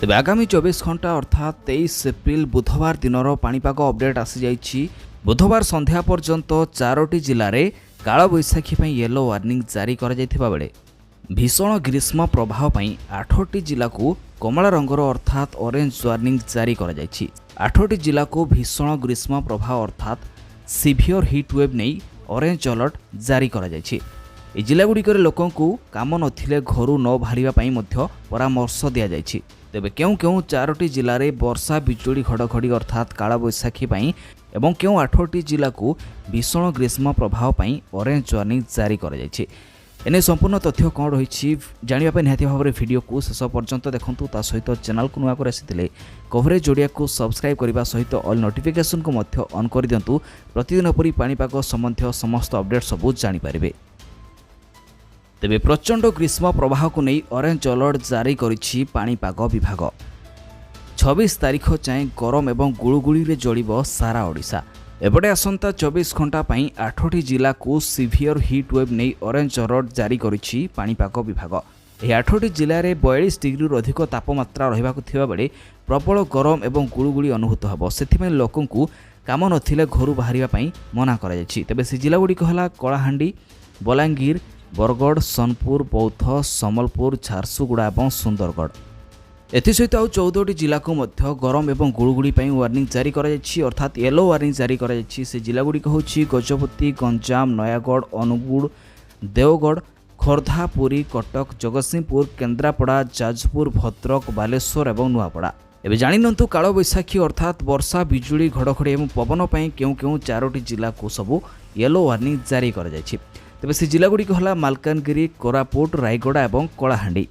तेबे आगामी 24 घंटा अर्थात 23 एप्रिल बुधवार दिनर पाणीपाग अपडेट आसी जाइछि। बुधवार संध्या पर्यंत 4टी जिले में कालबैशाखी येलो वार्निंग जारी करा जायथिबा बेले भीषण ग्रीष्म प्रभाव पई 8टी जिला को कमला रंगर अर्थात ऑरेंज वार्निंग जारी करा जायछि। 8टी जिला को भीषण ग्रीष्म प्रभाव अर्थात सीवियर हीट वेव नहीं ऑरेंज अलर्ट जारी करा जायछि। ए जिलागुड़िकर लोकों को काम नथिले घरू न बाहरिबा पई मध्य परामर्श दिया जायछि। तेबे केउं केउं 4टी जिले में वर्षा बिजुली घड़घड़ी अर्थात कालबैशाखी पई एवं केउं 8टी जिला को भीषण ग्रीष्म प्रभाव पई ऑरेंज वार्निंग जारी करा जायछि। एने संपूर्ण तथ्य कौन रही जानापी निहाती भाव में वीडियो को शेष पर्यंत देखूँ। ता सहित चैनल को नुआ आसी कवरेज जोड़िया को सब्सक्राइब करने सहित ऑल नोटिफिकेशन को मध्य ऑन कर दिंतु। प्रतिदिन परी पाणीपाग संबंधी समस्त अपडेट सबू जानीपारे। तेबे प्रचंड ग्रीष्म प्रवाह को नहीं ऑरेंज अलर्ट जारी करिछि पाणीपाग विभाग। 26 तारीख जाए गरम एवं गुळुगुळी रे जळिब सारा ओडिशा। एपटे आसंता 24 घंटा पई 8टी जिला को सीवियर हीट वेव नहीं ऑरेंज अलर्ट जारी करिछि पाणीपाग विभाग। यह 8टी जिले में 42 डिग्री रु अधिक तापमात्रा रहिबाकु थिबा बेले प्रबल गरम एवं गुळुगुळी अनुभूत ହେବ। ସେଥିପାଇଁ ଲୋକଙ୍କୁ କାମ ନଥିଲେ ଘରୁ ବାହାରିବା ପାଇଁ ମନା କରାଯାଇଛି। ତେବେ ସେ ଜିଲ୍ଲାଗୁଡ଼ିକ ହେଲା କଳାହାଣ୍ଡି, ବଲାଙ୍ଗୀର, बरगढ़, सोनपुर, बौद्ध, सम्बलपुर, झारसुगुड़ा और सुंदरगढ़। एसहित आउ 14टी जिला को मध्य गरम एवं गुळुगुळी वार्निंग जारी कराଯାଇଛି अर्थात येलो वार्निंग जारी कराଯାଇଛି। से जिलागुड़िक होछि गजपति, गंजाम, नयागढ़, अनुगुड़, देवगढ़, खोर्धा, पुरी, कटक, जगतसिंहपुर, केन्द्रापड़ा, जाजपुर, भद्रक, बालेश्वर और नुआपड़ा। एबे जानिनंतु कालबैशाखी अर्थात वर्षा बिजुली घड़घड़ी और पवन पर केउं केउं 4टी जिला को सबू येलो वार्निंग जारी कराଯାଇଛି। तेबे से जिलागुड़िक होला मालकानगिरी, कोरापुट, रायगड़ा और कलाहांडी।